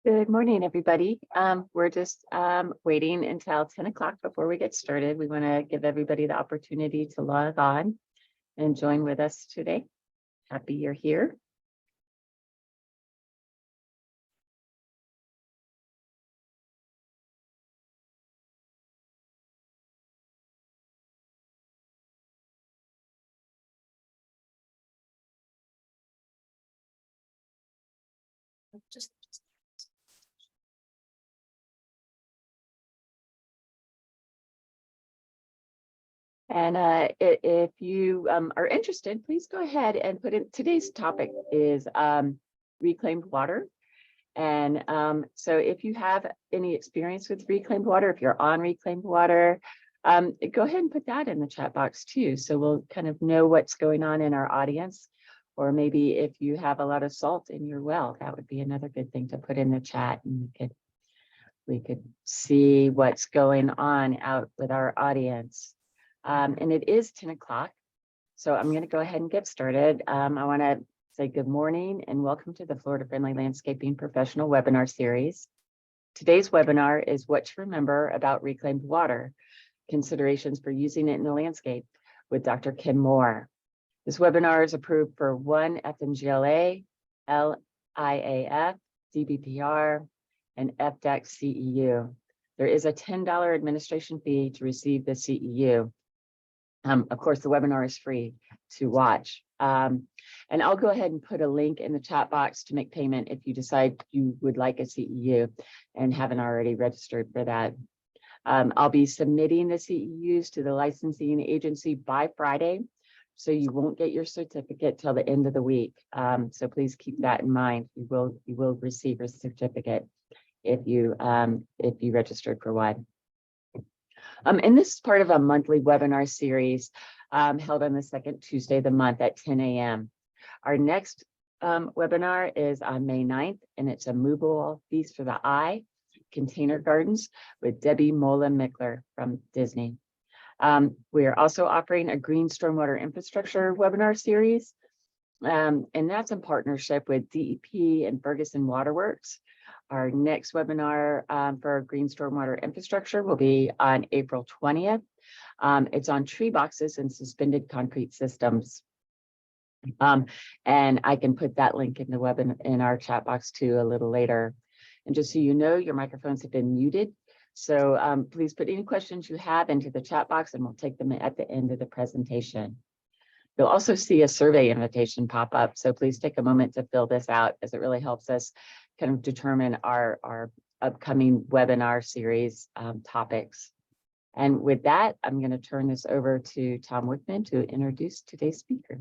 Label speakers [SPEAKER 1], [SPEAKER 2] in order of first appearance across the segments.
[SPEAKER 1] Good morning, everybody. We're just waiting until 10 o'clock before we get started. We want to give everybody the opportunity to log on and join with us today. Happy you're here. And if you are interested, please go ahead and put in. Today's topic is reclaimed water. And so if you have any experience with reclaimed water, if you're on reclaimed water, go ahead and put that in the chat box too. So we'll kind of know what's going on in our audience. Or maybe if you have a lot of salt in your well, that would be another good thing to put in the chat, and we could see what's going on out with our audience. And it is 10 o'clock, so I'm going to go ahead and get started. I want to say good morning and welcome to the Florida Friendly Landscaping Professional Webinar Series. Today's webinar is what to remember about reclaimed water, considerations for using it in the landscape, with Dr. Kim Moore. This webinar is approved for 1 FMGLA, LIAF, DBPR, and FDEC CEU. There is a $10 administration fee to receive the CEU. Of course, the webinar is free to watch. And I'll go ahead and put a link in the chat box to make payment if you decide you would like a CEU and haven't already registered for that. I'll be submitting the CEUs to the licensing agency by Friday, so you won't get your certificate till the end of the week. So please keep that in mind. You will receive a certificate if you registered for one. And this is part of a monthly webinar series held on the second Tuesday of the month at 10 a.m. Our next webinar is on May 9th, and it's a movable feast for the eye, container gardens, with Debbie Mola-Mickler from Disney. We are also offering a green stormwater infrastructure webinar series, and that's in partnership with DEP and Ferguson Waterworks. Our next webinar for green stormwater infrastructure will be on April 20th. It's on tree boxes and suspended concrete systems. And I can put that link in the webinar in our chat box too a little later. And just so you know, your microphones have been muted. So please put any questions you have into the chat box, and we'll take them at the end of the presentation. You'll also see a survey invitation pop up, so please take a moment to fill this out, as it really helps us kind of determine our upcoming webinar series topics. And with that, I'm going to turn this over to Tom Wickman to introduce today's speaker.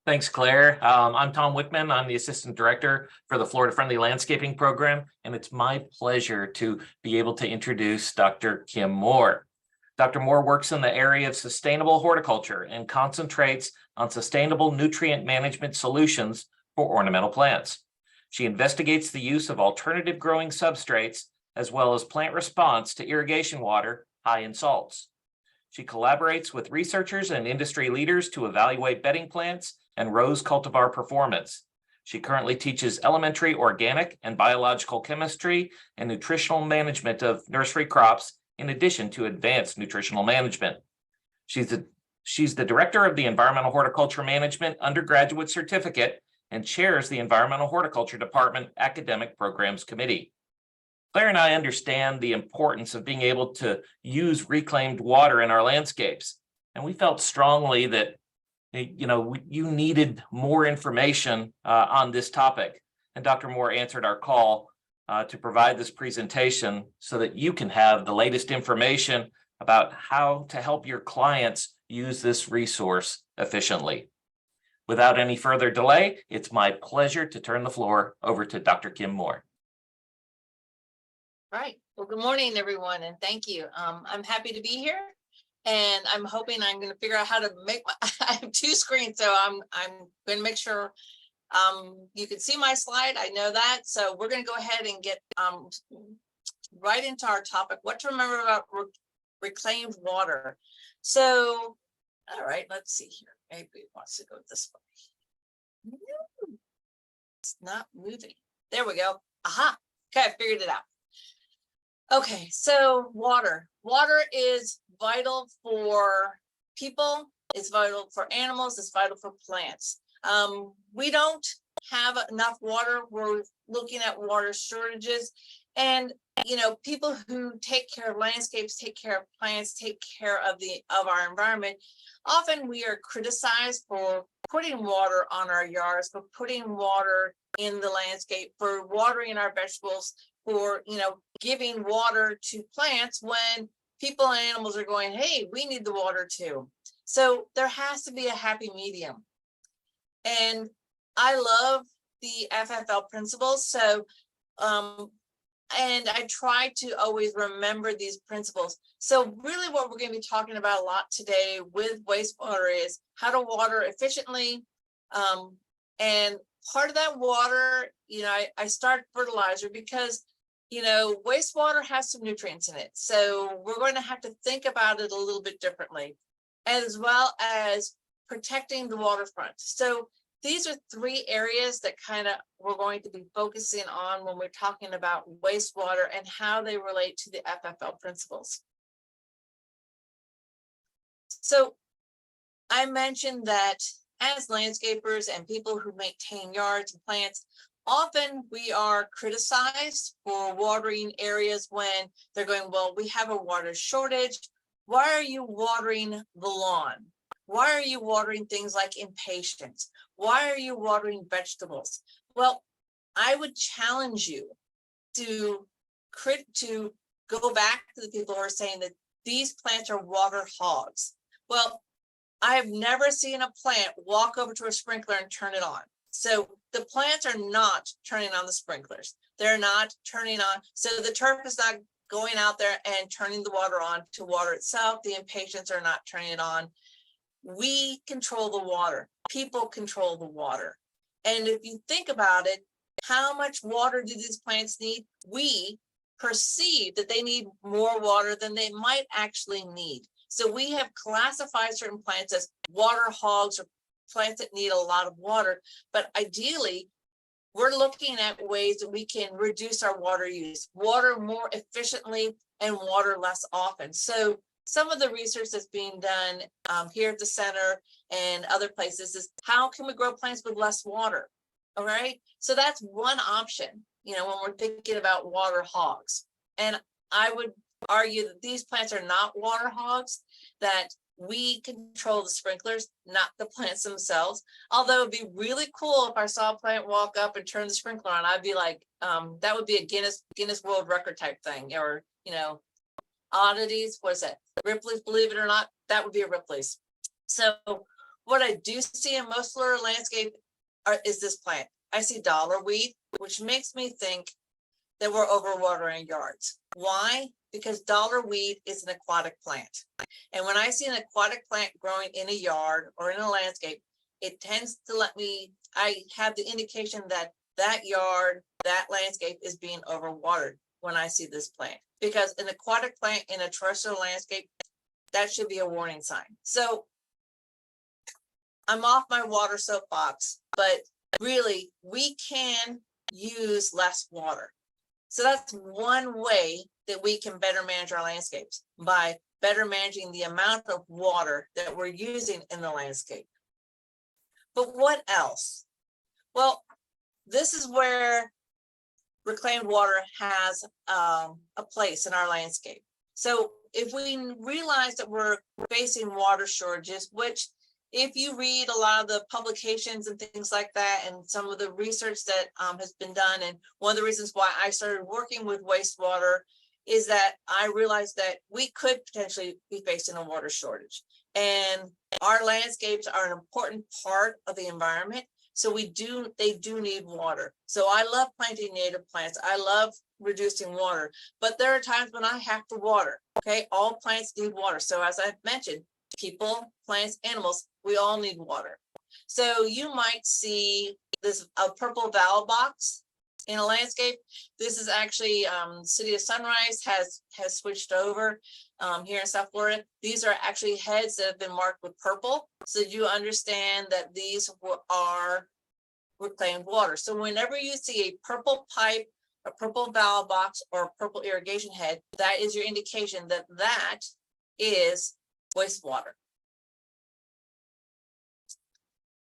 [SPEAKER 2] Thanks, Claire. I'm Tom Wickman. I'm the Assistant Director for the Florida Friendly Landscaping Program, and it's my pleasure to be able to introduce Dr. Kim Moore. Dr. Moore works in the area of sustainable horticulture and concentrates on sustainable nutrient management solutions for ornamental plants. She investigates the use of alternative growing substrates, as well as plant response to irrigation water high in salts. She collaborates with researchers and industry leaders to evaluate bedding plants and rose cultivar performance. She currently teaches elementary organic and biological chemistry and nutritional management of nursery crops, in addition to advanced nutritional management. She's the director of the Environmental Horticulture Management Undergraduate Certificate and chairs the Environmental Horticulture Department Academic Programs Committee. Claire and I understand the importance of being able to use reclaimed water in our landscapes, and we felt strongly that you needed more information on this topic. And Dr. Moore answered our call to provide this presentation so that you can have the latest information about how to help your clients use this resource efficiently. Without any further delay, it's my pleasure to turn the floor over to Dr. Kim Moore.
[SPEAKER 3] All right. Well, good morning, everyone, and thank you. I'm happy to be here, and I'm hoping I'm going to figure out how to make I have two screens, so I'm going to make sure you can see my slide. I know that, so we're going to go ahead and get right into our topic: what to remember about reclaimed water. So, all right, let's see here. Maybe it wants to go this way. It's not moving. There we go. Aha, okay, I figured it out. Okay, so water. Water is vital for people, it's vital for animals, it's vital for plants. We don't have enough water. We're looking at water shortages. And you know, people who take care of landscapes, take care of plants, take care of our environment, often we are criticized for putting water on our yards, for putting water in the landscape, for watering our vegetables, for, you know, giving water to plants when people and animals are going, hey, we need the water too. So there has to be a happy medium. And I love the FFL principles. So, and I try to always remember these principles. So really what we're going to be talking about a lot today with wastewater is how to water efficiently. And part of that water, you know, I start fertilizer because, you know, wastewater has some nutrients in it. So we're going to have to think about it a little bit differently, as well as protecting the waterfront. So these are three areas that kind of we're going to be focusing on when we're talking about wastewater and how they relate to the FFL principles. So I mentioned that as landscapers and people who maintain yards and plants, often we are criticized for watering areas when they're going, well, we have a water shortage. Why are you watering the lawn? Why are you watering things like impatiens? Why are you watering vegetables? Well, I would challenge you to go back to the people who are saying that these plants are water hogs. Well, I've never seen a plant walk over to a sprinkler and turn it on. So the plants are not turning on the sprinklers. They're not turning on. So the turf is not going out there and turning the water on to water itself. The impatiens are not turning it on. We control the water. People control the water. And if you think about it, how much water do these plants need? We perceive that they need more water than they might actually need. So we have classified certain plants as water hogs or plants that need a lot of water. But ideally, we're looking at ways that we can reduce our water use, water more efficiently and water less often. So some of the research that's being done here at the center and other places is how can we grow plants with less water? All right. So that's one option, you know, when we're thinking about water hogs. And I would argue that these plants are not water hogs, that we control the sprinklers, not the plants themselves. Although it'd be really cool if I saw a plant walk up and turn the sprinkler on, I'd be like, that would be a Guinness World Record type thing, or, you know, oddities, what is that? Ripley's, believe it or not, that would be a Ripley's. So what I do see in most Florida landscape is this plant. I see dollarweed, which makes me think that we're overwatering yards. Why? Because dollarweed is an aquatic plant. And when I see an aquatic plant growing in a yard or in a landscape, it tends to I have the indication that that yard, that landscape is being overwatered when I see this plant. Because an aquatic plant in a terrestrial landscape, that should be a warning sign. So I'm off my water soapbox, but really we can use less water. So that's one way that we can better manage our landscapes, by better managing the amount of water that we're using in the landscape. But what else? Well, this is where reclaimed water has a place in our landscape. So if we realize that we're facing water shortages, which if you read a lot of the publications and things like that, and some of the research that has been done, and one of the reasons why I started working with wastewater is that I realized that we could potentially be facing a water shortage. And our landscapes are an important part of the environment. So they do need water. So I love planting native plants. I love reducing water, but there are times when I have to water. Okay, all plants need water. So as I've mentioned, people, plants, animals, we all need water. So you might see a purple valve box in a landscape. This is actually City of Sunrise has switched over here in South Florida. These are actually heads that have been marked with purple, so you understand that these are reclaimed water. So whenever you see a purple pipe a purple valve box or a purple irrigation head, that is your indication that that is wastewater.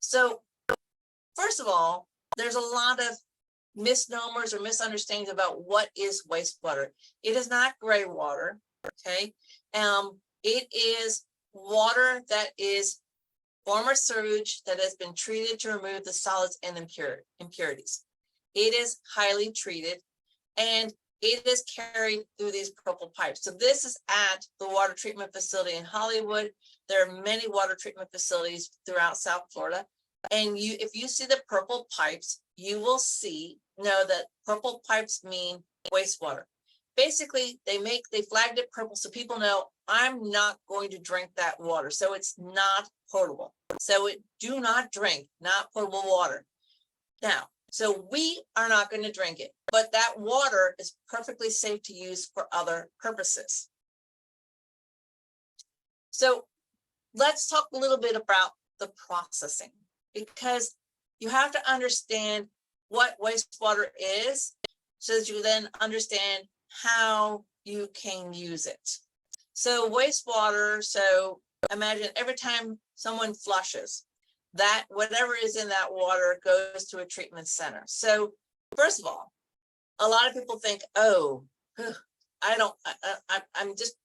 [SPEAKER 3] So first of all, there's a lot of misnomers or misunderstandings about what is wastewater. It is not gray water, okay? It is water that is former sewage that has been treated to remove the solids and impurities. It is highly treated and it is carried through these purple pipes. So this is at the water treatment facility in Hollywood. There are many water treatment facilities throughout South Florida. And if you see the purple pipes, you will know that purple pipes mean wastewater. Basically, they flagged it purple so people know I'm not going to drink that water. So it's not potable. So do not drink, not potable water. Now, so we are not going to drink it, but that water is perfectly safe to use for other purposes. So let's talk a little bit about the processing, because you have to understand what wastewater is so that you then understand how you can use it. So wastewater, so imagine every time someone flushes, that whatever is in that water goes to a treatment center. So first of all, a lot of people think, oh, I'm just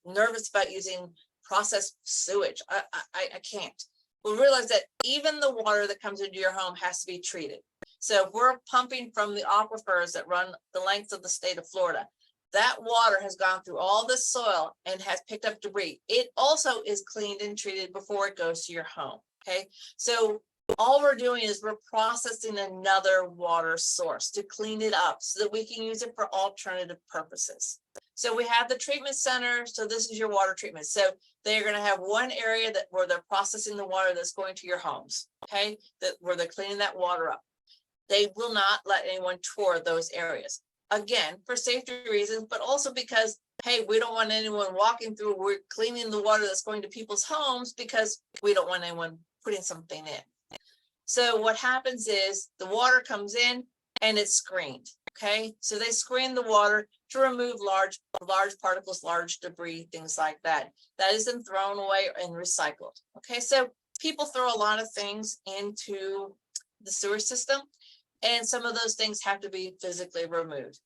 [SPEAKER 3] nervous about using processed sewage. I can't. Well, realize that even the water that comes into your home has to be treated. So if we're pumping from the aquifers that run the length of the state of Florida, that water has gone through all the soil and has picked up debris. It also is cleaned and treated before it goes to your home. Okay, so all we're doing is we're processing another water source to clean it up so that we can use it for alternative purposes. So we have the treatment center. So this is your water treatment. So they're going to have one area where they're processing the water that's going to your homes. Okay, where they're cleaning that water up. They will not let anyone tour those areas. Again, for safety reasons, but also because, hey, we don't want anyone walking through. We're cleaning the water that's going to people's homes because we don't want anyone putting something in. So what happens is the water comes in and it's screened. Okay, so they screen the water to remove large particles, large debris, things like that. That is then thrown away and recycled. Okay, so people throw a lot of things into the sewer system, and some of those things have to be physically removed.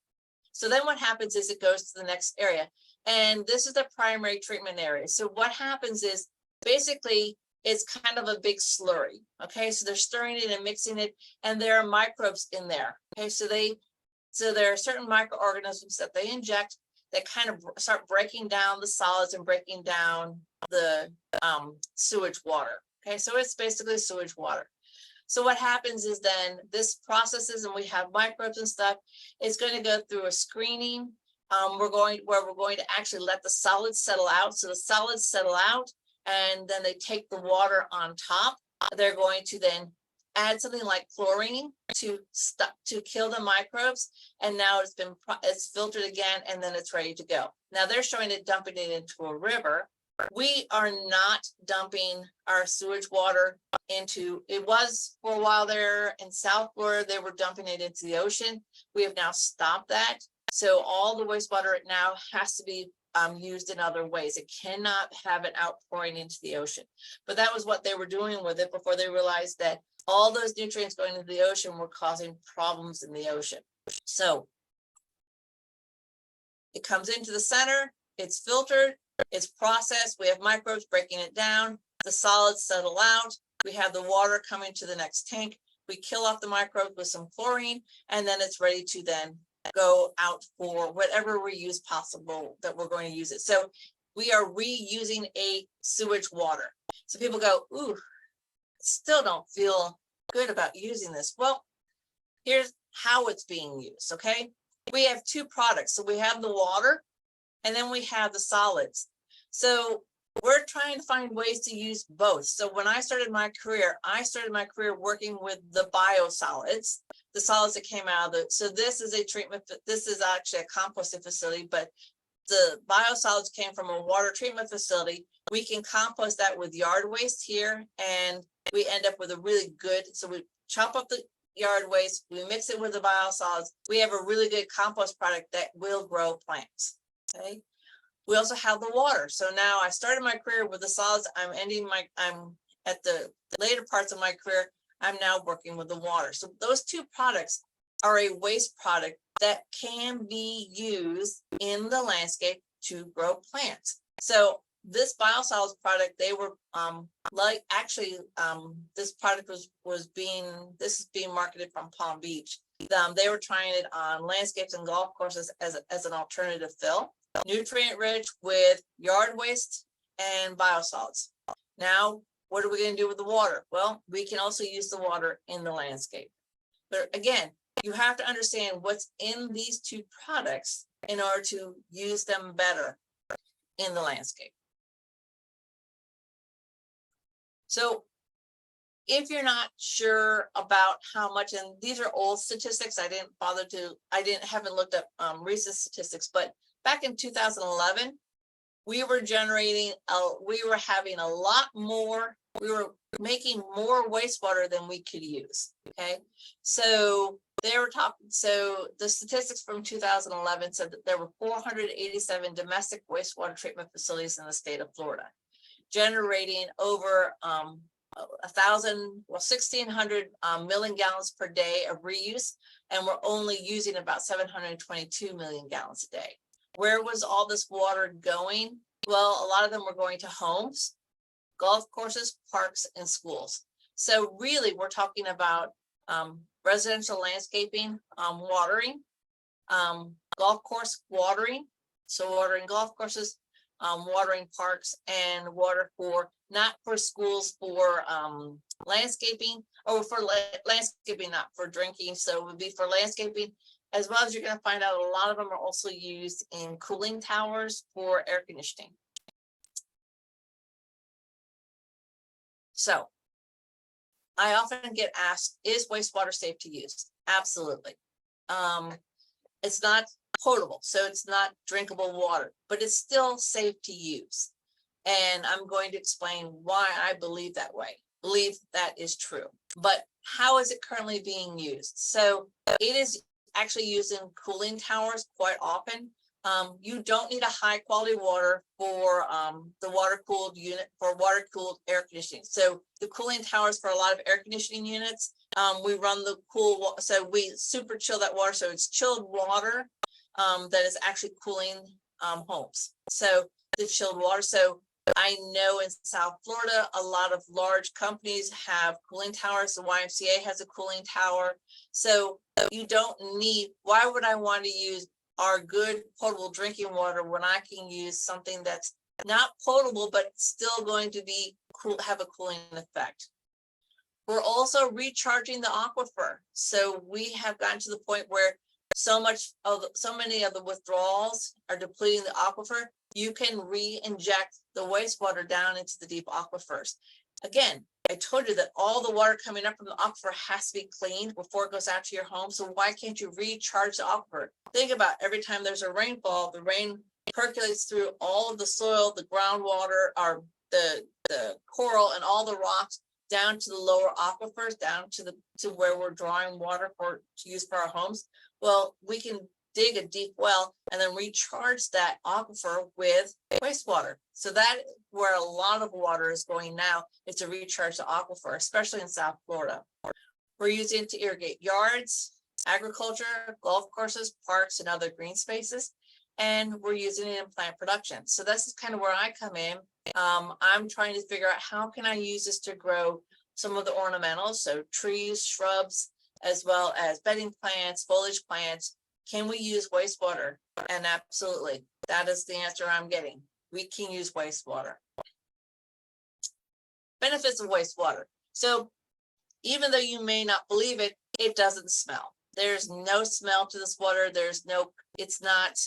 [SPEAKER 3] So then what happens is it goes to the next area, and this is the primary treatment area. So what happens is basically it's kind of a big slurry. Okay, so they're stirring it and mixing it, and there are microbes in there. Okay, so there are certain microorganisms that they inject that kind of start breaking down the solids and breaking down the sewage water. Okay, so it's basically sewage water. So what happens is then this processes, and we have microbes and stuff. It's going to go through a screening. We're going to actually let the solids settle out. So the solids settle out, and then they take the water on top. They're going to then add something like chlorine to kill the microbes, and now it's filtered again, and then it's ready to go. Now they're showing it dumping it into a river. We are not dumping our sewage water into, it was for a while there in South Florida, they were dumping it into the ocean. We have now stopped that. So all the wastewater now has to be used in other ways. It cannot have an outpouring into the ocean. But that was what they were doing with it before they realized that all those nutrients going into the ocean were causing problems in the ocean. So it comes into the center, it's filtered, it's processed. We have microbes breaking it down. The solids settle out. We have the water coming to the next tank. We kill off the microbes with some chlorine, and then it's ready to then go out for whatever reuse possible that we're going to use it. So we are reusing a sewage water. So people go, ooh, still don't feel good about using this. Well, here's how it's being used. Okay, we have two products. So we have the water, and then we have the solids. So we're trying to find ways to use both. So when I started my career working with the biosolids, the solids that came out of it. So this is a treatment, this is actually a composting facility, but the biosolids came from a water treatment facility. We can compost that with yard waste here, and we end up with a really good, so we chop up the yard waste, we mix it with the biosolids, we have a really good compost product that will grow plants. Okay. We also have the water. So now I started my career with the solids. I'm at the later parts of my career, I'm now working with the water. So those two products are a waste product that can be used in the landscape to grow plants. So this biosolids product, they were this product was being marketed from Palm Beach. They were trying it on landscapes and golf courses as an alternative fill, nutrient rich with yard waste and biosolids. Now, what are we going to do with the water? Well, we can also use the water in the landscape. But again, you have to understand what's in these two products in order to use them better in the landscape. So if you're not sure about how much, and these are old statistics, haven't looked up recent statistics, but back in 2011, we were having a lot more, we were making more wastewater than we could use. Okay. So they were talking, so the statistics from 2011 said that there were 487 domestic wastewater treatment facilities in the state of Florida, generating over 1,600 million gallons per day of reuse, and we're only using about 722 million gallons a day. Where was all this water going? Well, a lot of them were going to homes, golf courses, parks, and schools. So really, we're talking about residential landscaping, watering, golf course watering, so watering golf courses, watering parks, and water for, not for schools, for landscaping, or for landscaping, not for drinking. So it would be for landscaping, as well as you're going to find out a lot of them are also used in cooling towers for air conditioning. So I often get asked, is wastewater safe to use? Absolutely. It's not potable, so it's not drinkable water, but it's still safe to use. And I'm going to explain why I believe that is true. But how is it currently being used? So it is actually used in cooling towers quite often. You don't need a high quality water for the water cooled unit, for water cooled air conditioning. So the cooling towers for a lot of air conditioning units, we run the cool, so we super chill that water. So it's chilled water that is actually cooling homes. So the chilled water. So I know in South Florida, a lot of large companies have cooling towers. The YMCA has a cooling tower. So you don't need, why would I want to use our good potable drinking water when I can use something that's not potable, but still going to be cool, have a cooling effect? We're also recharging the aquifer. So we have gotten to the point where so many of the withdrawals are depleting the aquifer. You can re-inject the wastewater down into the deep aquifers. Again, I told you that all the water coming up from the aquifer has to be cleaned before it goes out to your home. So why can't you recharge the aquifer? Think about every time there's a rainfall, the rain percolates through all of the soil, the groundwater, or the coral and all the rocks down to the lower aquifers, down to where we're drawing water to use for our homes. Well, we can dig a deep well and then recharge that aquifer with wastewater. So that where a lot of water is going now, is to recharge the aquifer, especially in South Florida. We're using it to irrigate yards, agriculture, golf courses, parks, and other green spaces. And we're using it in plant production. So this is kind of where I come in. I'm trying to figure out how can I use this to grow some of the ornamentals, so trees, shrubs, as well as bedding plants, foliage plants. Can we use wastewater? And absolutely, that is the answer I'm getting. We can use wastewater. Benefits of wastewater. So even though you may not believe it, it doesn't smell. There's no smell to this water. There's no, it's not,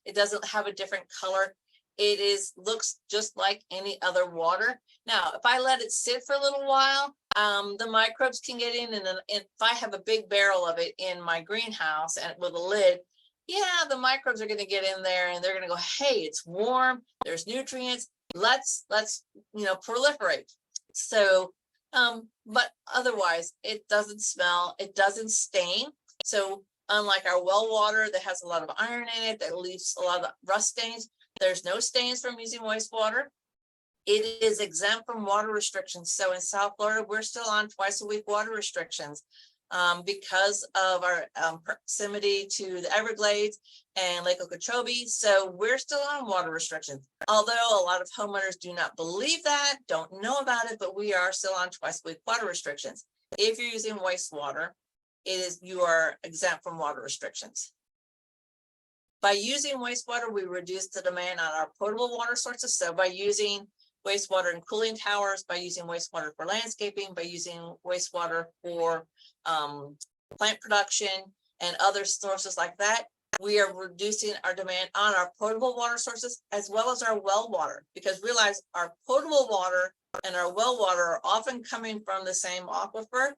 [SPEAKER 3] it doesn't have a different color. It looks just like any other water. Now, if I let it sit for a little while, the microbes can get in, and if I have a big barrel of it in my greenhouse and with a lid, yeah, the microbes are going to get in there and they're going to go, hey, it's warm, there's nutrients, let's proliferate. So But otherwise it doesn't smell, it doesn't stain. So unlike our well water that has a lot of iron in it, that leaves a lot of rust stains, there's no stains from using wastewater. It is exempt from water restrictions. So in South Florida, we're still on twice-a-week water restrictions because of our proximity to the Everglades and Lake Okeechobee. So we're still on water restrictions. Although a lot of homeowners do not believe that, don't know about it, but we are still on twice-a-week water restrictions. If you're using wastewater, you are exempt from water restrictions. By using wastewater, we reduce the demand on our potable water sources. So by using wastewater in cooling towers, by using wastewater for landscaping, by using wastewater for plant production and other sources like that, we are reducing our demand on our potable water sources as well as our well water, because realize our potable water and our well water are often coming from the same aquifer,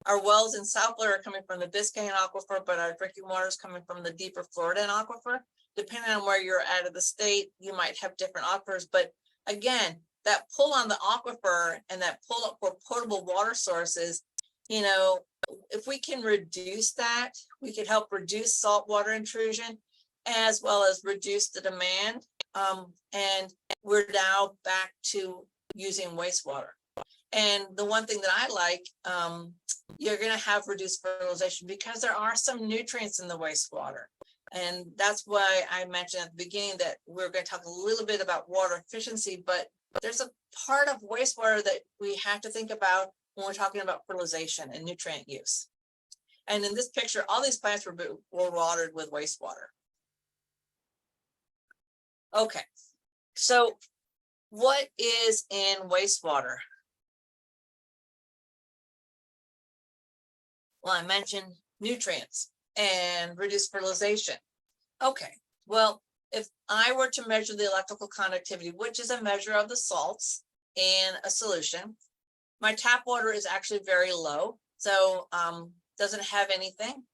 [SPEAKER 3] our wells in South Florida are coming from the Biscayne aquifer, but our drinking water is coming from the deeper Floridan aquifer. Depending on where you're at of the state, you might have different aquifers, but again, that pull on the aquifer and that pull up for potable water sources, you know, if we can reduce that, we can help reduce saltwater intrusion as well as reduce the demand. And we're now back to using wastewater. And the one thing that I like, you're going to have reduced fertilization because there are some nutrients in the wastewater. And that's why I mentioned at the beginning that we're going to talk a little bit about water efficiency, but there's a part of wastewater that we have to think about when we're talking about fertilization and nutrient use. And in this picture, all these plants were watered with wastewater. Okay, so what is in wastewater? Well, I mentioned nutrients and reduced fertilization. Okay, well, if I were to measure the electrical conductivity, which is a measure of the salts in a solution, my tap water is actually very low, so doesn't have anything.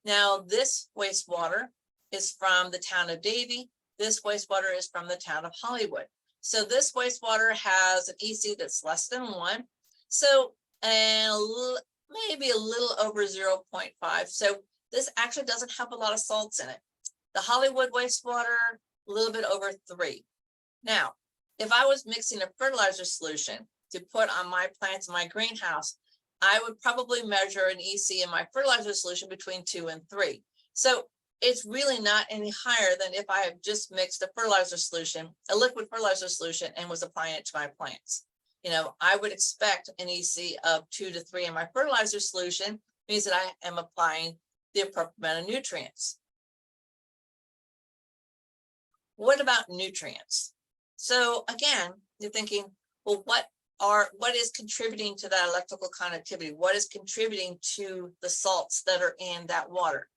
[SPEAKER 3] Now, this wastewater is from the town of Davie. This wastewater is from the town of Hollywood. So this wastewater has an EC that's less than 1. So, and maybe a little over 0.5. So this actually doesn't have a lot of salts in it. The Hollywood wastewater, a little bit over 3. Now, if I was mixing a fertilizer solution to put on my plants in my greenhouse, I would probably measure an EC in my fertilizer solution between 2 and 3. So it's really not any higher than if I have just mixed a fertilizer solution, a liquid fertilizer solution, and was applying it to my plants. You know, I would expect an EC of 2 to 3 in my fertilizer solution, means that I am applying the appropriate amount of nutrients. What about nutrients? So again, you're thinking, well, what is contributing to that electrical conductivity? What is contributing to the salts that are in that water?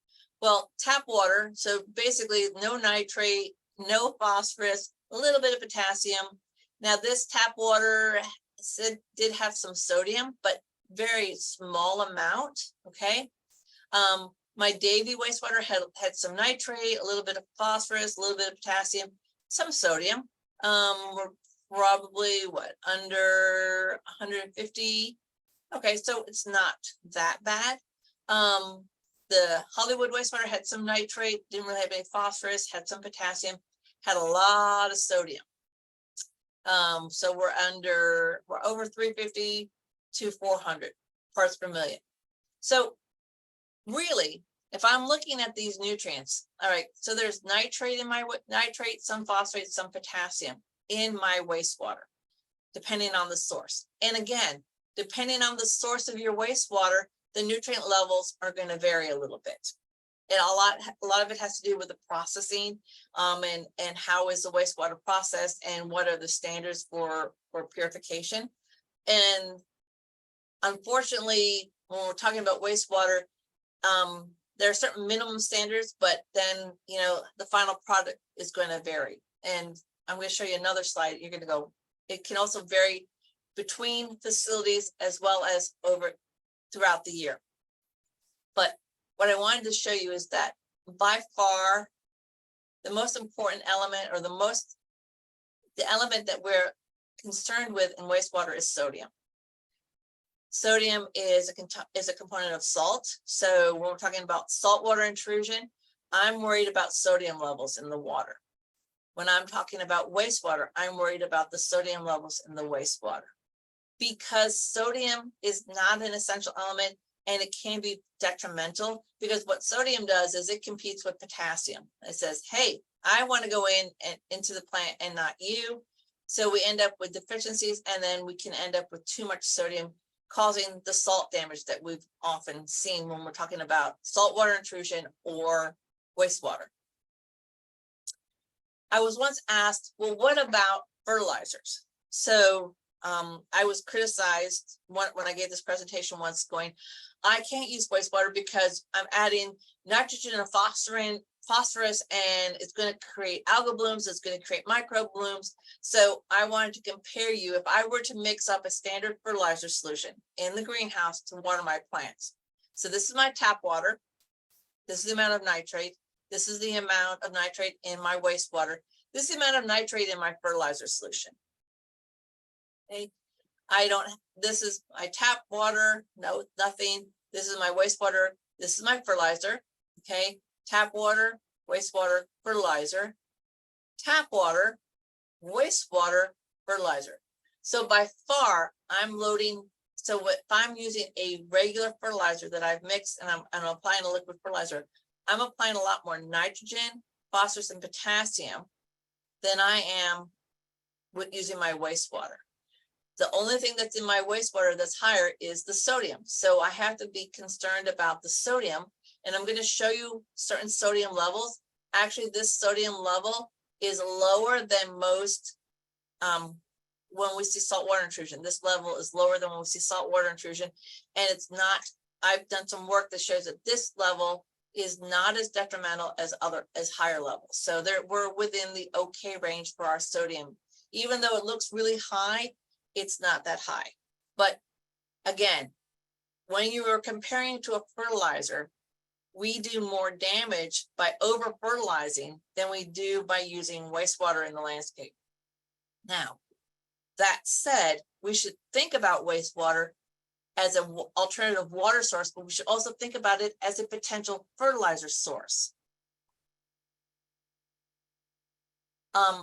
[SPEAKER 3] Well, tap water, so basically no nitrate, no phosphorus, a little bit of potassium. Now this tap water did have some sodium, but very small amount, okay? My Davie wastewater had some nitrate, a little bit of phosphorus, a little bit of potassium, some sodium. We're probably under 150. Okay, so it's not that bad. The Hollywood wastewater had some nitrate, didn't really have any phosphorus, had some potassium, had a lot of sodium. So we're over 350 to 400 parts per million. So really, if I'm looking at these nutrients, all right, so there's nitrate in my nitrate, some phosphate, some potassium in my wastewater, depending on the source. And again, depending on the source of your wastewater, the nutrient levels are going to vary a little bit. And a lot of it has to do with the processing and how is the wastewater processed and what are the standards for purification. And unfortunately, when we're talking about wastewater, there are certain minimum standards, but then, you know, the final product is going to vary. And I'm going to show you another slide. You're going to go, it can also vary between facilities as well as throughout the year. But what I wanted to show you is that by far the most important element, or the element that we're concerned with in wastewater is sodium. Sodium is a component of salt. So when we're talking about saltwater intrusion, I'm worried about sodium levels in the water. When I'm talking about wastewater, I'm worried about the sodium levels in the wastewater. Because sodium is not an essential element and it can be detrimental, because what sodium does is it competes with potassium. It says, hey, I want to go in and into the plant and not you. So we end up with deficiencies, and then we can end up with too much sodium, causing the salt damage that we've often seen when we're talking about saltwater intrusion or wastewater. I was once asked, well, what about fertilizers? So I was criticized when I gave this presentation once, going, I can't use wastewater because I'm adding nitrogen and phosphorus, and it's going to create algal blooms, it's going to create microbe blooms. So I wanted to compare you, if I were to mix up a standard fertilizer solution in the greenhouse to water my plants. So this is my tap water. This is the amount of nitrate. This is the amount of nitrate in my wastewater. This is the amount of nitrate in my fertilizer solution. Okay. This is my tap water, no, nothing. This is my wastewater. This is my fertilizer. Okay. Tap water, wastewater, fertilizer, tap water, wastewater, fertilizer. So by far, I'm loading. So if I'm using a regular fertilizer that I've mixed and I'm applying a liquid fertilizer, I'm applying a lot more nitrogen, phosphorus, and potassium than I am with using my wastewater. The only thing that's in my wastewater that's higher is the sodium. So I have to be concerned about the sodium. And I'm going to show you certain sodium levels. Actually, this sodium level is lower than most when we see saltwater intrusion. This level is lower than when we see saltwater intrusion. And it's not, I've done some work that shows that this level is not as detrimental as higher levels. So we're within the okay range for our sodium. Even though it looks really high, it's not that high. But again, when you are comparing to a fertilizer, we do more damage by over fertilizing than we do by using wastewater in the landscape. Now, that said, we should think about wastewater as an alternative water source, but we should also think about it as a potential fertilizer source.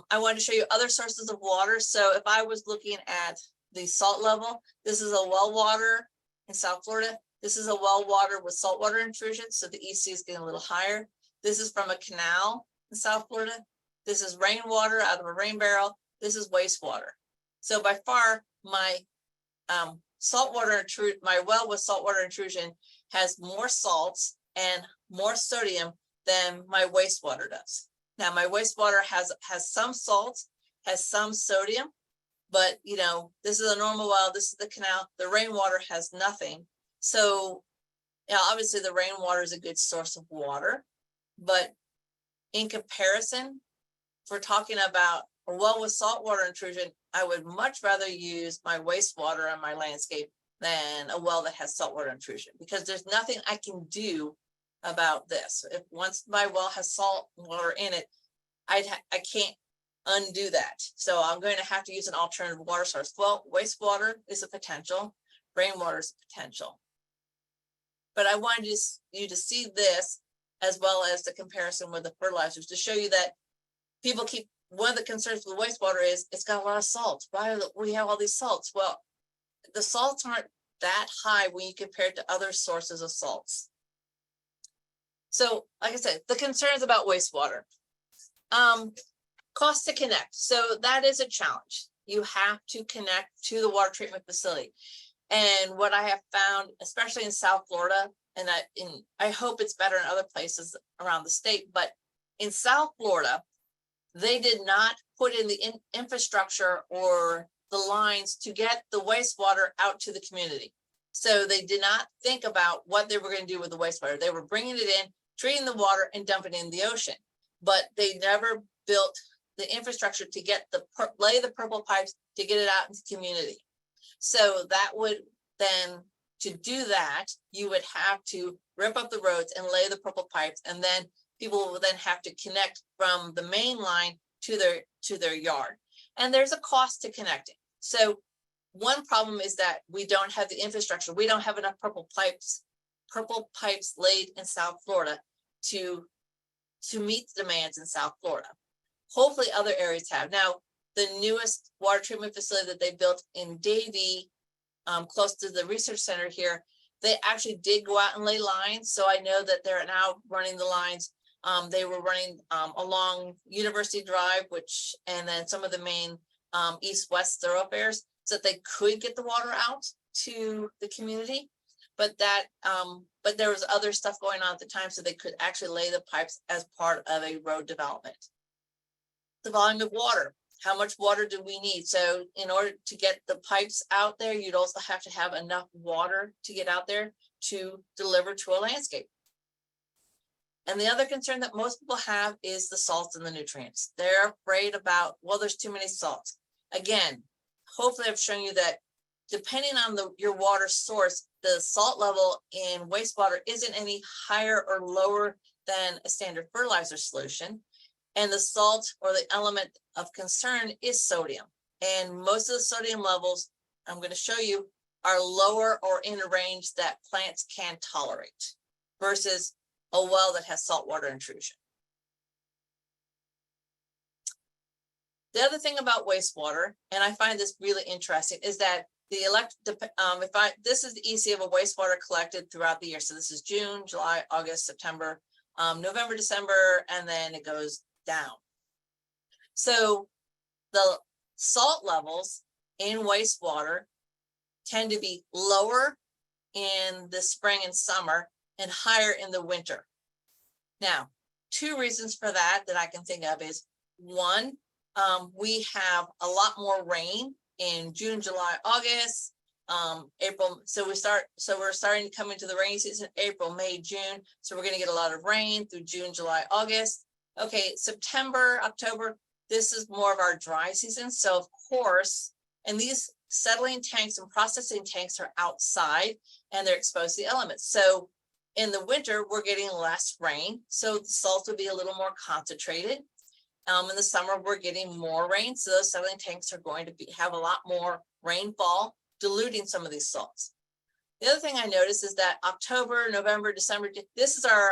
[SPEAKER 3] I wanted to show you other sources of water. So if I was looking at the salt level, this is a well water in South Florida. This is a well water with saltwater intrusion. So the EC is getting a little higher. This is from a canal in South Florida. This is rainwater out of a rain barrel. This is wastewater. So by far, my my well with saltwater intrusion has more salts and more sodium than my wastewater does. Now, my wastewater has some salts, has some sodium, but you know, this is a normal well, this is the canal, the rainwater has nothing. So, you know, obviously the rainwater is a good source of water, but in comparison, if we're talking about a well with saltwater intrusion, I would much rather use my wastewater on my landscape than a well that has saltwater intrusion, because there's nothing I can do about this. If once my well has salt water in it, I can't undo that. So I'm going to have to use an alternative water source. Well, wastewater is a potential, rainwater is a potential. But I wanted you to see this as well as the comparison with the fertilizers to show you that people keep, one of the concerns with wastewater is it's got a lot of salt. Why do we have all these salts? Well, the salts aren't that high when you compare it to other sources of salts. So, like I said, the concerns about wastewater. Cost to connect. So that is a challenge. You have to connect to the water treatment facility. And what I have found, especially in South Florida, and I hope it's better in other places around the state, but in South Florida, they did not put in the infrastructure or the lines to get the wastewater out to the community. So they did not think about what they were going to do with the wastewater. They were bringing it in, treating the water, and dumping it in the ocean. But they never built the infrastructure to get lay the purple pipes to get it out into the community. So that would then, to do that, you would have to rip up the roads and lay the purple pipes, and then people will then have to connect from the main line to their yard. And there's a cost to connecting. So one problem is that we don't have the infrastructure. We don't have enough purple pipes laid in South Florida to meet the demands in South Florida. Hopefully other areas have. Now, the newest water treatment facility that they built in Davie, close to the research center here, they actually did go out and lay lines. So I know that they're now running the lines. They were running along University Drive, and then some of the main east-west thoroughfares, so that they could get the water out to the community. But there was other stuff going on at the time, so they could actually lay the pipes as part of a road development. The volume of water. How much water do we need? So in order to get the pipes out there, you'd also have to have enough water to get out there to deliver to a landscape. And the other concern that most people have is the salts and the nutrients. They're afraid about, well, there's too many salts. Again, hopefully I've shown you that depending on your water source, the salt level in wastewater isn't any higher or lower than a standard fertilizer solution. And the salt or the element of concern is sodium. And most of the sodium levels, I'm going to show you, are lower or in a range that plants can tolerate versus a well that has saltwater intrusion. The other thing about wastewater, and I find this really interesting, is that this is the EC of a wastewater collected throughout the year. So this is June, July, August, September, November, December, and then it goes down. So the salt levels in wastewater tend to be lower in the spring and summer and higher in the winter. Now, two reasons for that I can think of is, one, we have a lot more rain in June, July, August, April. So we're starting to come into the rainy season, April, May, June. So we're going to get a lot of rain through June, July, August. Okay, September, October, this is more of our dry season. So of course, and these settling tanks and processing tanks are outside and they're exposed to the elements. So in the winter, we're getting less rain. So the salts will be a little more concentrated. In the summer, we're getting more rain. So those settling tanks are going to have a lot more rainfall, diluting some of these salts. The other thing I noticed is that October, November, December, this is our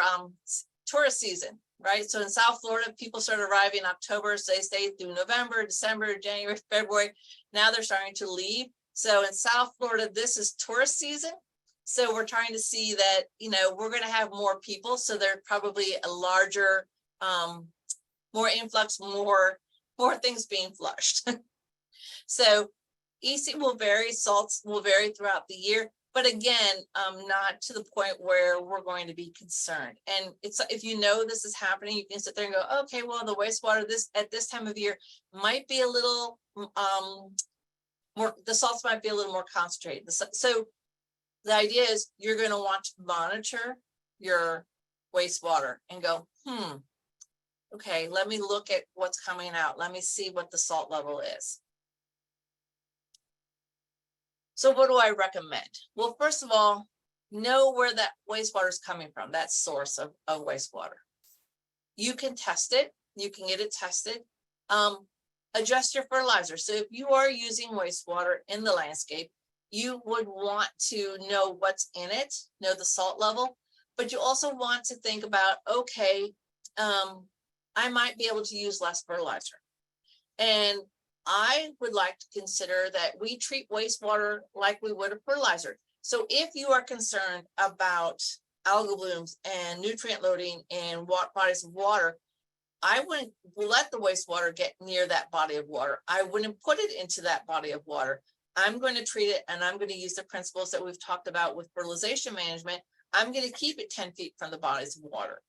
[SPEAKER 3] tourist season, right? So in South Florida, people start arriving in October, so they stay through November, December, January, February. Now they're starting to leave. So in South Florida, this is tourist season. So we're trying to see that, we're going to have more people. So there's probably a larger, more influx, more things being flushed. So EC will vary, salts will vary throughout the year, but again, not to the point where we're going to be concerned. And it's, if you know this is happening, you can sit there and go, okay, well, the wastewater at this time of year might be a little more, the salts might be a little more concentrated. So the idea is you're going to want to monitor your wastewater and go, okay, let me look at what's coming out. Let me see what the salt level is. So what do I recommend? Well, first of all, know where that wastewater is coming from, that source of wastewater. You can test it. You can get it tested. Adjust your fertilizer. So if you are using wastewater in the landscape, you would want to know what's in it, know the salt level, but you also want to think about, okay, I might be able to use less fertilizer. And I would like to consider that we treat wastewater like we would a fertilizer. So if you are concerned about algal blooms and nutrient loading in bodies of water, I wouldn't let the wastewater get near that body of water. I wouldn't put it into that body of water. I'm going to treat it, and I'm going to use the principles that we've talked about with fertilization management. I'm going to keep it 10 feet from the bodies of water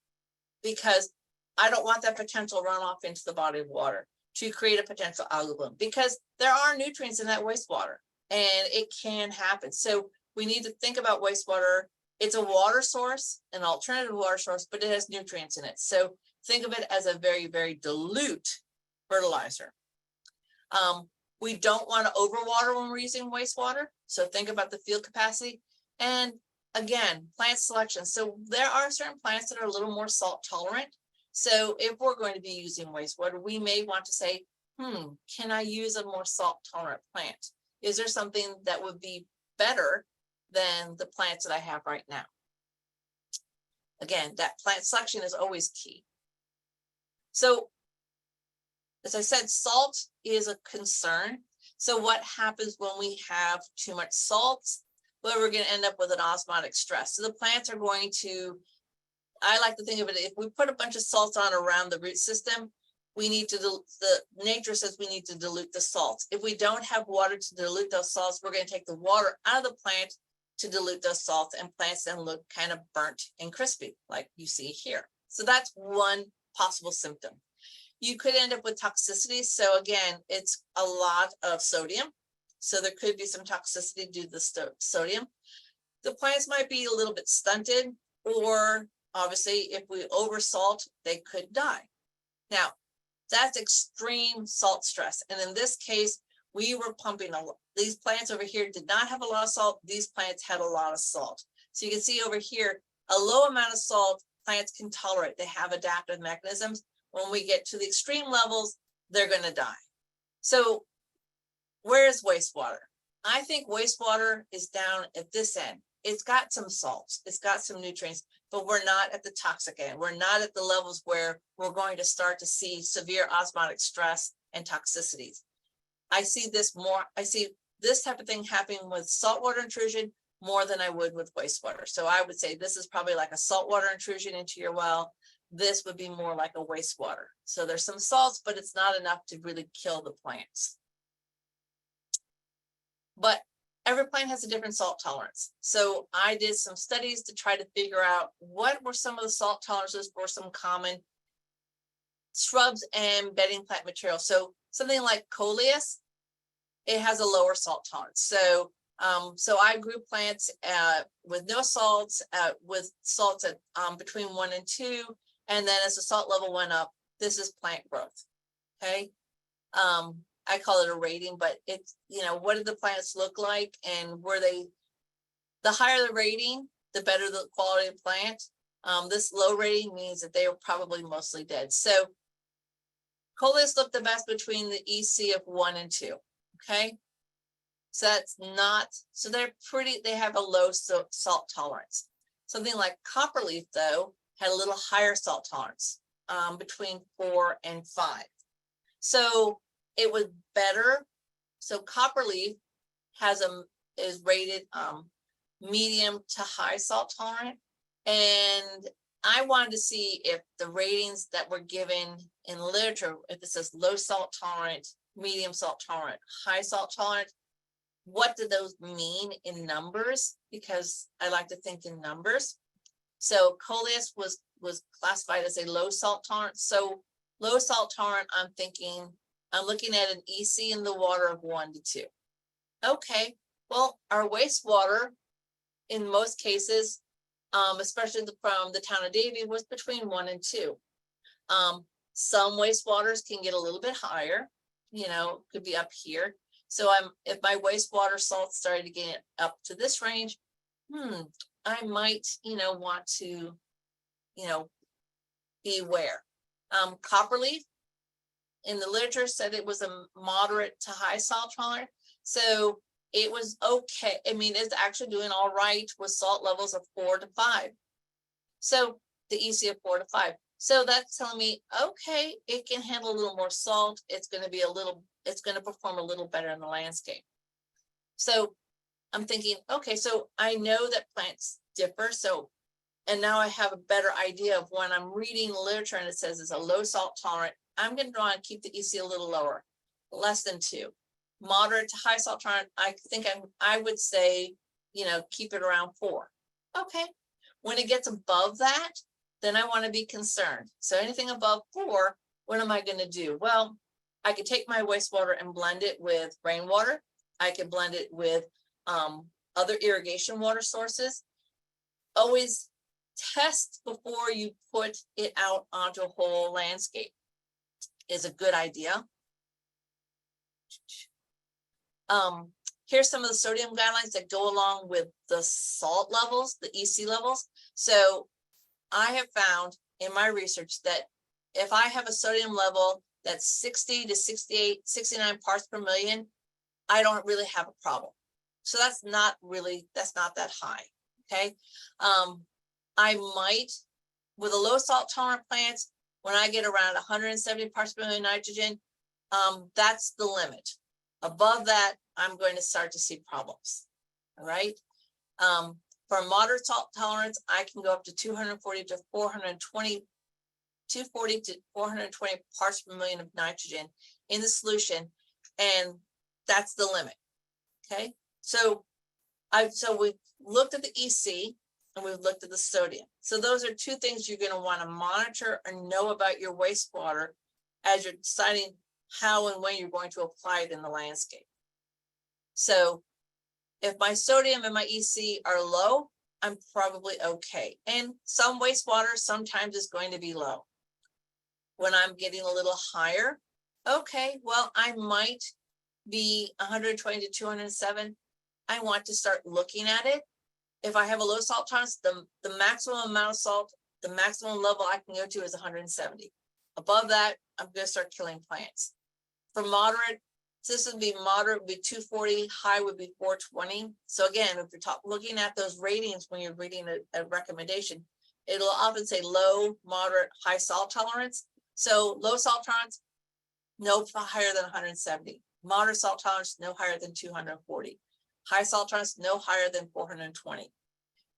[SPEAKER 3] because I don't want that potential runoff into the body of water to create a potential algal bloom, because there are nutrients in that wastewater and it can happen. So we need to think about wastewater. It's a water source, an alternative water source, but it has nutrients in it. So think of it as a very, very dilute fertilizer. We don't want to overwater when we're using wastewater. So think about the field capacity. And again, plant selection. So there are certain plants that are a little more salt tolerant. So if we're going to be using wastewater, we may want to say, can I use a more salt tolerant plant? is there something that would be better than the plants that I have right now? Again, that plant selection is always key. So, as I said, salt is a concern. So what happens when we have too much salt? Well, we're going to end up with an osmotic stress. So the plants are going to, I like to think of it, if we put a bunch of salt on around the root system, we need to, nature says we need to dilute the salts. If we don't have water to dilute those salts, we're going to take the water out of the plant to dilute those salts, and plants then look kind of burnt and crispy, like you see here. So that's one possible symptom. You could end up with toxicity. So again, it's a lot of sodium. So there could be some toxicity due to the sodium. The plants might be a little bit stunted, or obviously if we oversalt, they could die. Now, that's extreme salt stress. And in this case, we were pumping a lot. These plants over here did not have a lot of salt. These plants had a lot of salt. So you can see over here, a low amount of salt, plants can tolerate. They have adaptive mechanisms. When we get to the extreme levels, they're going to die. So where's wastewater? I think wastewater is down at this end. It's got some salts, it's got some nutrients, but we're not at the toxic end. We're not at the levels where we're going to start to see severe osmotic stress and toxicities. I see this type of thing happening with saltwater intrusion more than I would with wastewater. So I would say this is probably like a saltwater intrusion into your well. This would be more like a wastewater. So there's some salts, but it's not enough to really kill the plants. But every plant has a different salt tolerance. So I did some studies to try to figure out what were some of the salt tolerances for some common shrubs and bedding plant material. So something like coleus, it has a lower salt tolerance. So I grew plants with no salts, with salts at between 1 and 2. And then as the salt level went up, this is plant growth. Okay. I call it a rating, but it's, what did the plants look like? And were they, the higher the rating, the better the quality of plant. This low rating means that they were probably mostly dead. So coleus looked the best between the EC of 1 and 2. Okay. So that's not, so they have a low salt tolerance. Something like copperleaf though, had a little higher salt tolerance, between 4 and 5. So it was better. So copperleaf is rated medium to high salt tolerant. And I wanted to see if the ratings that were given in literature, if it says low salt tolerant, medium salt tolerant, high salt tolerant, what do those mean in numbers? Because I like to think in numbers. So coleus was classified as a low salt tolerant. So low salt tolerant, I'm looking at an EC in the water of 1 to 2. Okay, well, our wastewater in most cases, especially from the town of Davie, was between 1 and 2. Some wastewaters can get a little bit higher, could be up here. So if my wastewater salt started to get up to this range, I might, want to, beware. Copperleaf in the literature said it was a moderate to high salt tolerant. So it was okay. I mean, it's actually doing all right with salt levels of 4 to 5. So the EC of 4 to 5. So that's telling me, okay, it can handle a little more salt. It's going to perform a little better in the landscape. So I'm thinking, okay, so I know that plants differ. So, and now I have a better idea of when I'm reading literature and it says it's a low salt tolerant, I'm going to try and keep the EC a little lower, less than 2. Moderate to high salt tolerant, I think I would say, keep it around 4. Okay. When it gets above that, then I want to be concerned. So anything above 4, what am I going to do? Well, I could take my wastewater and blend it with rainwater. I could blend it with other irrigation water sources. Always test before you put it out onto a whole landscape is a good idea. Here's some of the sodium guidelines that go along with the salt levels, the EC levels. So I have found in my research that if I have a sodium level that's 60 to 68, 69 parts per million, I don't really have a problem. So that's not that high. Okay. I might, with a low salt tolerant plants, when I get around 170 parts per million nitrogen, that's the limit. Above that, I'm going to start to see problems. All right. For moderate salt tolerance, I can go up to 240 to 420, 240 to 420 parts per million of nitrogen in the solution, and that's the limit. Okay, so we've looked at the EC and we've looked at the sodium. So those are two things you're going to want to monitor and know about your wastewater as you're deciding how and when you're going to apply it in the landscape. So if my sodium and my EC are low, I'm probably okay. And some wastewater sometimes is going to be low. When I'm getting a little higher, okay, well, I might be 120 to 207. I want to start looking at it. If I have a low salt tolerance, the maximum amount of salt, the maximum level I can go to is 170. Above that, I'm going to start killing plants. For moderate, this would be moderate, would be 240, high would be 420. So again, if you're looking at those ratings when you're reading a recommendation, it'll often say low, moderate, high salt tolerance. So low salt tolerance, no higher than 170. Moderate salt tolerance, no higher than 240. High salt tolerance, no higher than 420.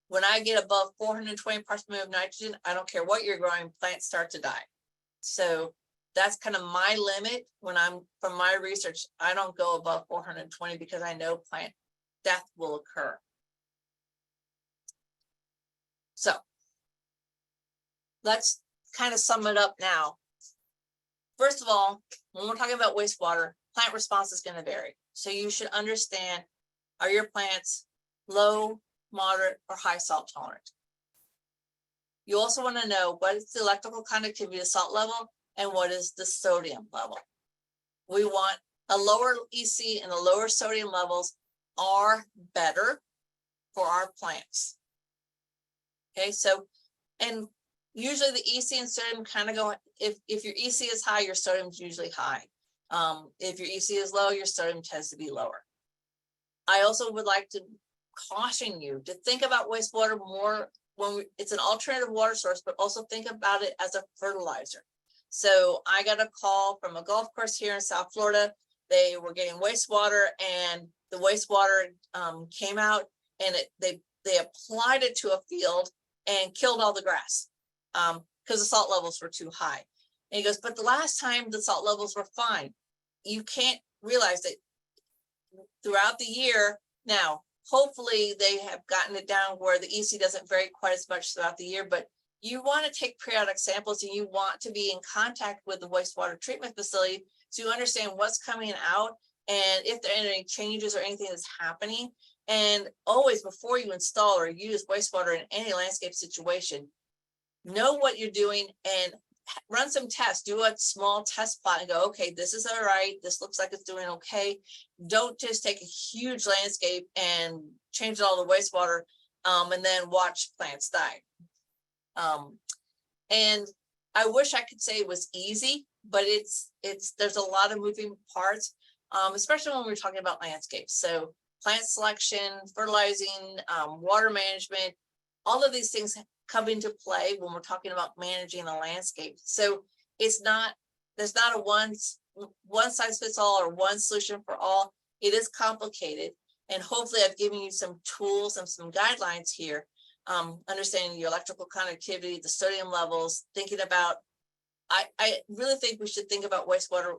[SPEAKER 3] When I get above 420 parts per million of nitrogen, I don't care what you're growing, plants start to die. So that's kind of my limit. When from my research, I don't go above 420 because I know plant death will occur. So let's kind of sum it up now. First of all, when we're talking about wastewater, plant response is going to vary. So you should understand, are your plants low, moderate, or high salt tolerant? You also want to know what is the electrical conductivity of salt level and what is the sodium level. We want a lower EC and the lower sodium levels are better for our plants. Okay, so, and usually the EC and sodium kind of go, if your EC is high, your sodium is usually high. If your EC is low, your sodium tends to be lower. I also would like to caution you to think about wastewater more when it's an alternative water source, but also think about it as a fertilizer. So I got a call from a golf course here in South Florida. They were getting wastewater, and the wastewater came out, and they applied it to a field and killed all the grass because the salt levels were too high. And he goes, but the last time the salt levels were fine. You can't realize that throughout the year. Now, hopefully they have gotten it down where the EC doesn't vary quite as much throughout the year, but you want to take periodic samples and you want to be in contact with the wastewater treatment facility to understand what's coming out and if there are any changes or anything that's happening. And always, before you install or use wastewater in any landscape situation, know what you're doing and run some tests. Do a small test plot and go, okay, this is all right. This looks like it's doing okay. Don't just take a huge landscape and change all the wastewater and then watch plants die. And I wish I could say it was easy, but there's a lot of moving parts, especially when we're talking about landscapes. So plant selection, fertilizing, water management, all of these things come into play when we're talking about managing a landscape. So there's not a one size fits all or one solution for all. It is complicated. And hopefully I've given you some tools and some guidelines here. Understanding your electrical conductivity, the sodium levels, thinking about, I really think we should think about wastewater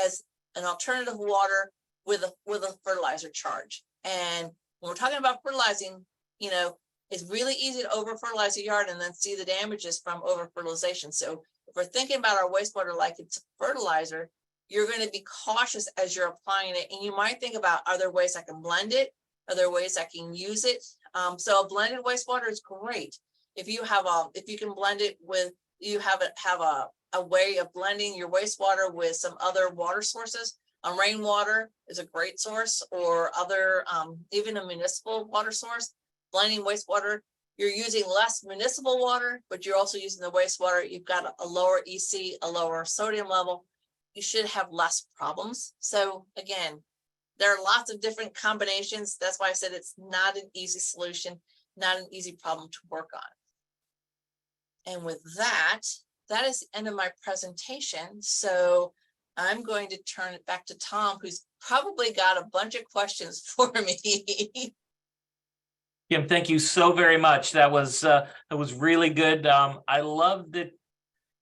[SPEAKER 3] as an alternative water with a fertilizer charge. And when we're talking about fertilizing, it's really easy to over fertilize a yard and then see the damages from over fertilization. So if we're thinking about our wastewater like it's a fertilizer, you're going to be cautious as you're applying it. And you might think about, are there ways I can blend it? Are there ways I can use it? So a blended wastewater is great. If you can blend it with, you have a way of blending your wastewater with some other water sources. Rainwater is a great source, or other, even a municipal water source. Blending wastewater, you're using less municipal water, but you're also using the wastewater. You've got a lower EC, a lower sodium level. You should have less problems. So again, there are lots of different combinations. That's why I said it's not an easy solution, not an easy problem to work on. And with that, that is the end of my presentation. So I'm going to turn it back to Tom, who's probably got a bunch of questions for me.
[SPEAKER 2] Kim, thank you so very much. That was really good. I love that,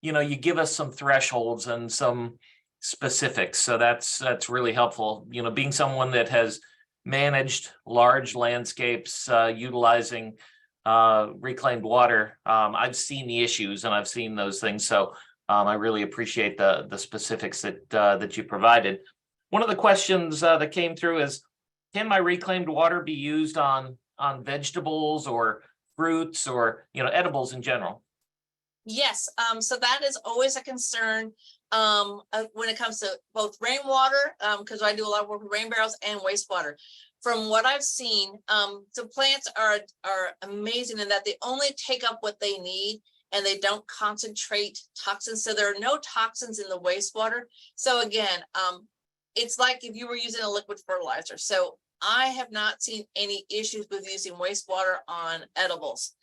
[SPEAKER 2] you know, you give us some thresholds and some specifics. So that's really helpful. You know, being someone that has managed large landscapes utilizing reclaimed water, I've seen the issues and I've seen those things. So I really appreciate the specifics that you provided. One of the questions that came through is, can my reclaimed water be used on vegetables or fruits or, you know, edibles in general?
[SPEAKER 3] Yes, so that is always a concern when it comes to both rainwater, because I do a lot of work with rain barrels and wastewater. From what I've seen, the plants are amazing in that they only take up what they need and they don't concentrate toxins. So there are no toxins in the wastewater. So again, it's like if you were using a liquid fertilizer. So I have not seen any issues with using wastewater on edibles.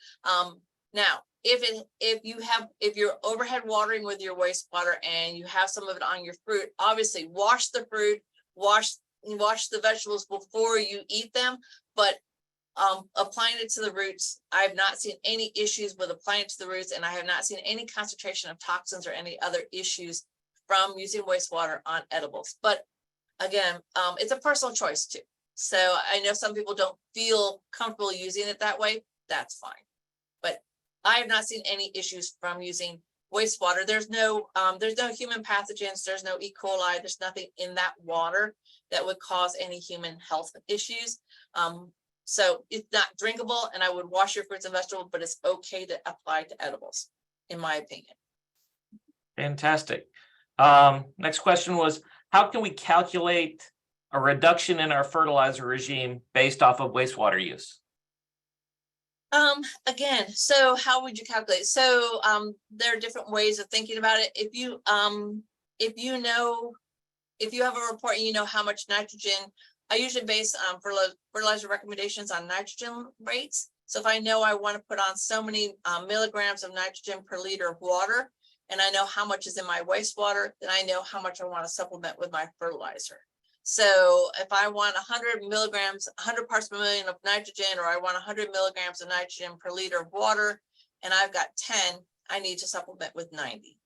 [SPEAKER 3] Now, if you're overhead watering with your wastewater and you have some of it on your fruit, obviously wash the fruit, wash the vegetables before you eat them. But applying it to the roots, I have not seen any issues with applying it to the roots, and I have not seen any concentration of toxins or any other issues from using wastewater on edibles. But again, it's a personal choice too. So I know some people don't feel comfortable using it that way. That's fine. But I have not seen any issues from using wastewater. There's no human pathogens. There's no E. coli. There's nothing in that water that would cause any human health issues. So it's not drinkable, and I would wash your fruits and vegetables, but it's okay to apply to edibles, in my opinion.
[SPEAKER 2] Fantastic. Next question was, how can we calculate a reduction in our fertilizer regime based off of wastewater use?
[SPEAKER 3] Again, so how would you calculate? So there are different ways of thinking about it. If you have a report and you know how much nitrogen, I usually base fertilizer recommendations on nitrogen rates. So if I know I want to put on so many milligrams of nitrogen per liter of water, and I know how much is in my wastewater, then I know how much I want to supplement with my fertilizer. So if I want 100 milligrams, 100 parts per million of nitrogen, or I want 100 milligrams of nitrogen per liter of water, and I've got 10, I need to supplement with 90.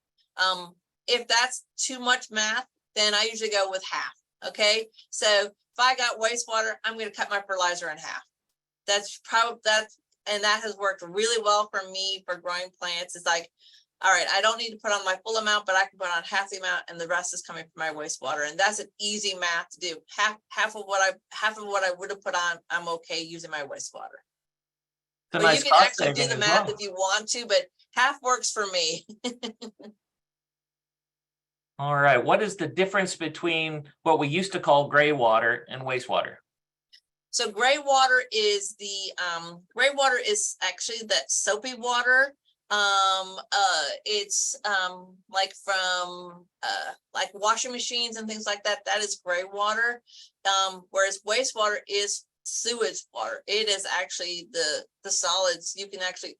[SPEAKER 3] If that's too much math, then I usually go with half. Okay, so if I got wastewater, I'm going to cut my fertilizer in half. And that has worked really well for me for growing plants. It's like, all right, I don't need to put on my full amount, but I can put on half the amount, and the rest is coming from my wastewater. And that's an easy math to do. Half of what I would have put on, I'm okay using my wastewater. But
[SPEAKER 2] Nice,
[SPEAKER 3] you can actually do the math if you want to, but half works for me.
[SPEAKER 2] All right. What is the difference between what we used to call gray water and wastewater?
[SPEAKER 3] So gray water is actually that soapy water. It's like from like washing machines and things like that. That is gray water. Whereas wastewater is sewage water. It is actually the solids. You can actually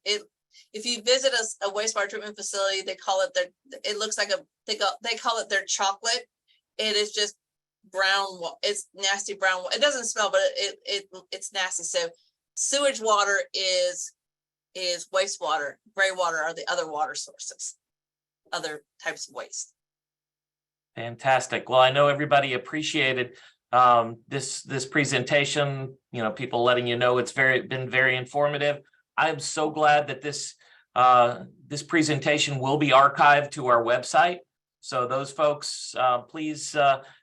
[SPEAKER 3] if you visit a wastewater treatment facility, they call it it looks like they call it their chocolate. It is just brown. It's nasty brown. It doesn't smell, but it's nasty. So sewage water is wastewater. Gray water are the other water sources, other types of waste.
[SPEAKER 2] Fantastic. Well, I know everybody appreciated this presentation. You know, people letting you know it's been very informative. I'm so glad that this presentation will be archived to our website. So those folks, please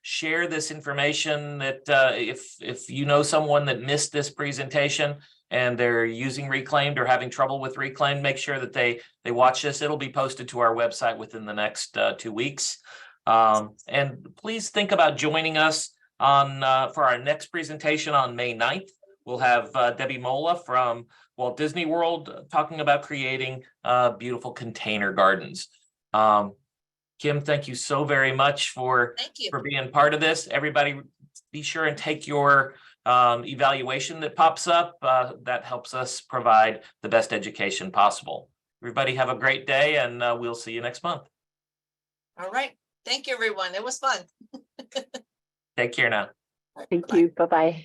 [SPEAKER 2] share this information. That if you know someone that missed this presentation and they're using reclaimed or having trouble with reclaimed, make sure that they watch this. It'll be posted to our website within the next 2 weeks. And please think about joining us for our next presentation on May 9th. We'll have Debbie Mola from Walt Disney World talking about creating beautiful container gardens. Kim, thank you so very much for being part of this. Everybody, be sure and take your evaluation that pops up. That helps us provide the best education possible. Everybody have a great day, and we'll see you next month.
[SPEAKER 3] All right. Thank you, everyone. It was fun.
[SPEAKER 2] Take care now.
[SPEAKER 1] Thank you. Bye-bye.